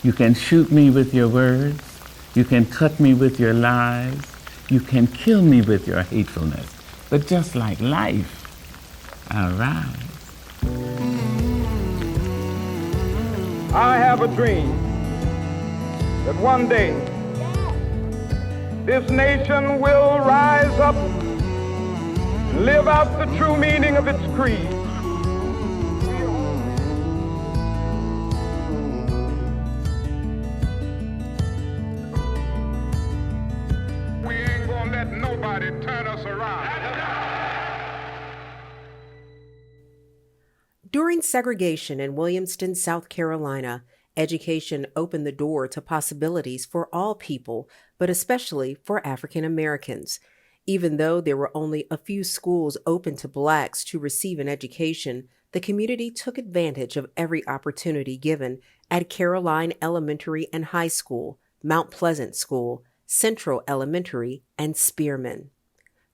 You can shoot me with your words. You can cut me with your lies. You can kill me with your hatefulness. But just like life, I'll rise. I have a dream that one day this nation will rise up and live out the true meaning of its creed. We ain't gonna let nobody turn us around. During segregation in Williamston, South Carolina, education opened the door to possibilities for all people, but especially for African Americans. Even though there were only a few schools open to blacks to receive an education, the community took advantage of every opportunity given at Caroline Elementary and High School, Mount Pleasant School, Central Elementary, and Spearman.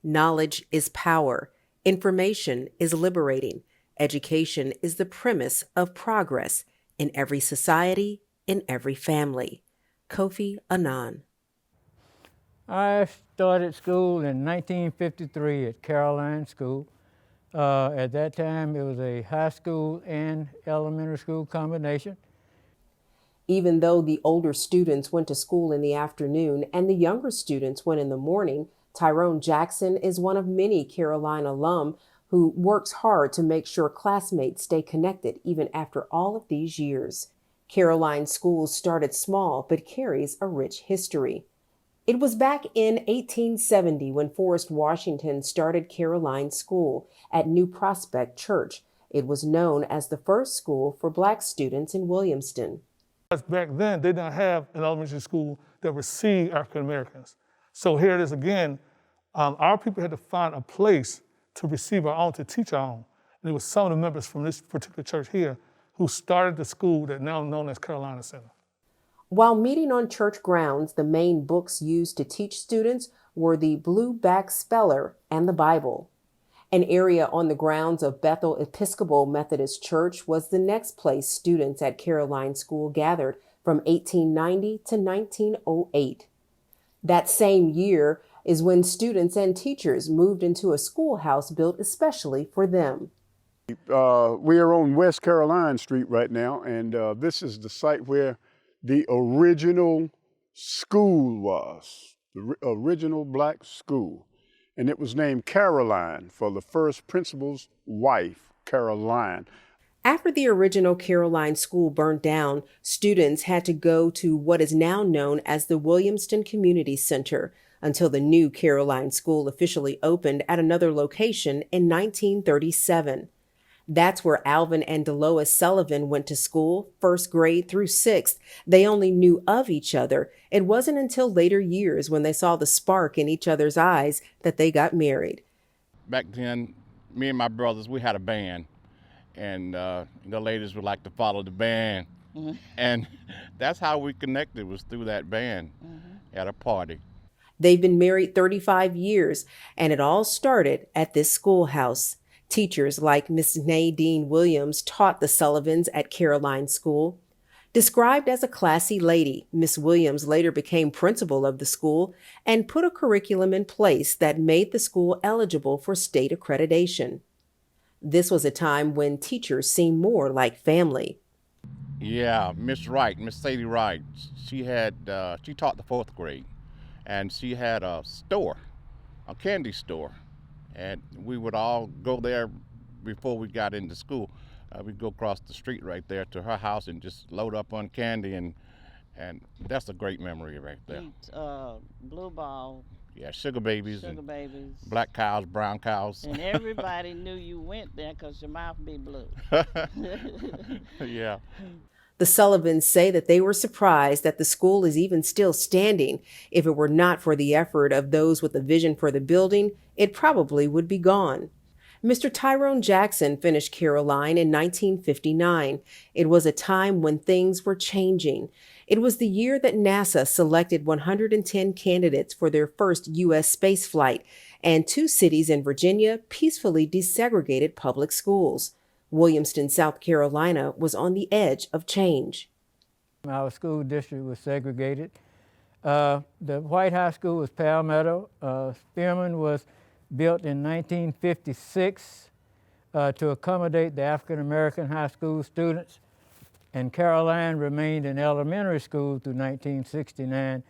Knowledge is power. Information is liberating. Education is the premise of progress in every society, in every family. Kofi Annan. I started school in 1953 at Caroline School. At that time, it was a high school and elementary school combination. Even though the older students went to school in the afternoon and the younger students went in the morning, Tyrone Jackson is one of many Caroline alum who works hard to make sure classmates stay connected even after all of these years. Caroline School started small but carries a rich history. It was back in 1870 when Forrest Washington started Caroline School at New Prospect Church. It was known as the first school for black students in Williamston. Back then, they didn't have an elementary school that received African Americans. So here it is again, our people had to find a place to receive our own, to teach our own. And it was some of the members from this particular church here who started the school that now known as Carolina Center. While meeting on church grounds, the main books used to teach students were the Blueback Speller and the Bible. An area on the grounds of Bethel Episcopal Methodist Church was the next place students at Caroline School gathered from 1890 to 1908. That same year is when students and teachers moved into a schoolhouse built especially for them. We are on West Caroline Street right now, and this is the site where the original school was, the original black school. And it was named Caroline for the first principal's wife, Caroline. After the original Caroline School burned down, students had to go to what is now known as the Williamston Community Center until the new Caroline School officially opened at another location in 1937. That's where Alvin and Delois Sullivan went to school, first grade through sixth. They only knew of each other. It wasn't until later years when they saw the spark in each other's eyes that they got married. Back then, me and my brothers, we had a band, and the ladies would like to follow the band. Mm-hmm. And that's how we connected, was through that band at a party. They've been married 35 years, and it all started at this schoolhouse. Teachers like Miss Nadine Williams taught the Sullivans at Caroline School. Described as a classy lady, Miss Williams later became principal of the school and put a curriculum in place that made the school eligible for state accreditation. This was a time when teachers seemed more like family. Yeah, Miss Wright, Miss Sadie Wright, she taught the fourth grade, and she had a store, a candy store. And we would all go there before we got into school. We'd go across the street right there to her house and just load up on candy, and that's a great memory right there. Blue Ball. Yeah, sugar babies. Sugar babies. Black cows, brown cows. And everybody knew you went there because your mouth be blue. Yeah. The Sullivans say that they were surprised that the school is even still standing. If it were not for the effort of those with a vision for the building, it probably would be gone. Mr. Tyrone Jackson finished Caroline in 1959. It was a time when things were changing. It was the year that NASA selected 110 candidates for their first U.S. space flight, and 2 cities in Virginia peacefully desegregated public schools. Williamston, South Carolina was on the edge of change. Our school district was segregated. The White High School was Palmetto. Spearman was built in 1956 to accommodate the African American high school students, and Caroline remained in elementary school through 1969.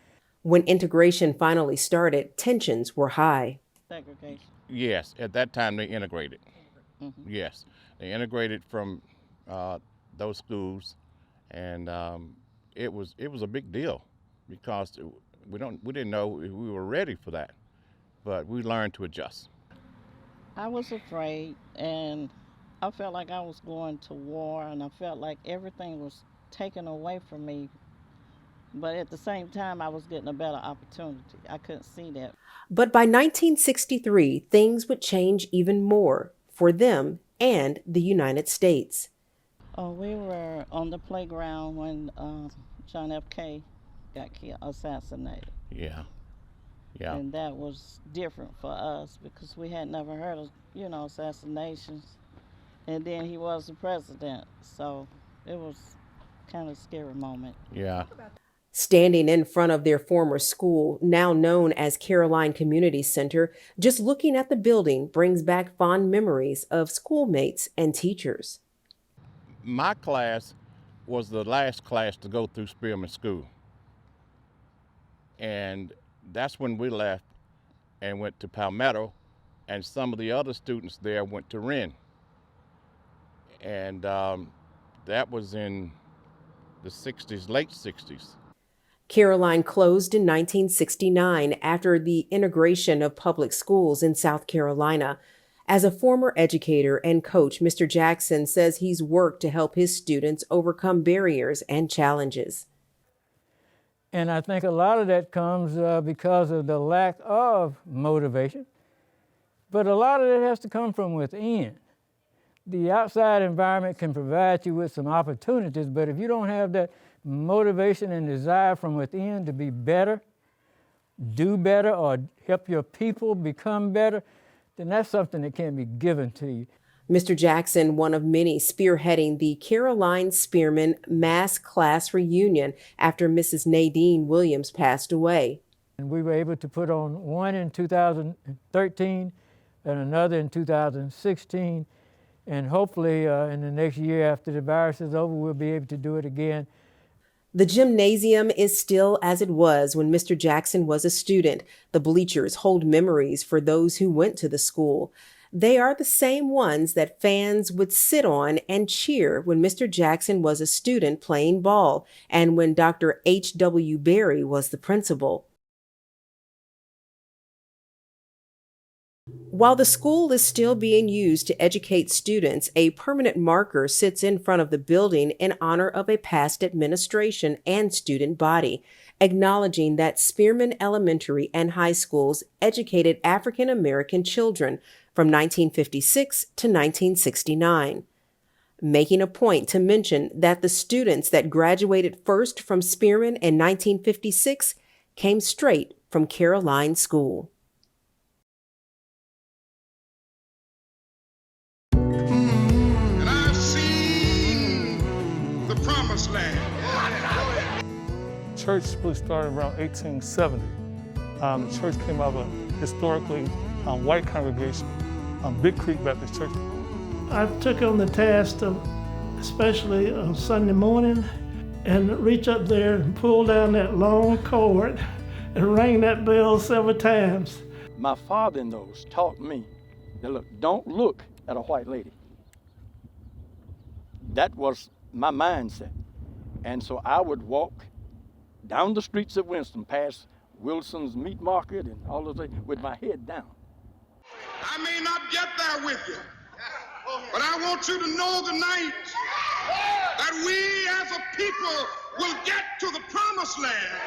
When integration finally started, tensions were high. Segregation. Yes, at that time they integrated. Yes, they integrated from those schools, and it was a big deal because we didn't know if we were ready for that, but we learned to adjust. I was afraid, and I felt like I was going to war, and I felt like everything was taken away from me. But at the same time, I was getting a better opportunity. I couldn't see that. But by 1963, things would change even more for them and the United States. Oh, we were on the playground when John F. K. got assassinated. Yeah, yeah. And that was different for us because we had never heard of, assassinations. And then he was the president, so it was kind of a scary moment. Yeah. Standing in front of their former school, now known as Caroline Community Center, just looking at the building brings back fond memories of schoolmates and teachers. My class was the last class to go through Spearman School. And that's when we left and went to Palmetto, and some of the other students there went to Wren. And that was in the 60s, late 60s. Caroline closed in 1969 after the integration of public schools in South Carolina. As a former educator and coach, Mr. Jackson says he's worked to help his students overcome barriers and challenges. And I think a lot of that comes because of the lack of motivation. But a lot of it has to come from within. The outside environment can provide you with some opportunities, but if you don't have that motivation and desire from within to be better, do better, or help your people become better, then that's something that can't be given to you. Mr. Jackson, one of many, spearheading the Caroline Spearman mass class reunion after Mrs. Nadine Williams passed away. And we were able to put on one in 2013 and another in 2016. And hopefully in the next year after the virus is over, we'll be able to do it again. The gymnasium is still as it was when Mr. Jackson was a student. The bleachers hold memories for those who went to the school. They are the same ones that fans would sit on and cheer when Mr. Jackson was a student playing ball and when Dr. H.W. Berry was the principal. While the school is still being used to educate students, a permanent marker sits in front of the building in honor of a past administration and student body, acknowledging that Spearman Elementary and High Schools educated African American children from 1956 to 1969, making a point to mention that the students that graduated first from Spearman in 1956 came straight from Caroline School. And I've seen the promised land. Church really started around 1870. The church came out of a historically white congregation, Big Creek Baptist Church. I took on the task of, especially on Sunday morning, and reach up there and pull down that long cord and ring that bell several times. My father-in-laws taught me that, look, don't look at a white lady. That was my mindset. And so I would walk down the streets of Winston, past Wilson's Meat Market and all those things, with my head down. I may not get there with you, but I want you to know tonight that we as a people will get to the promised land.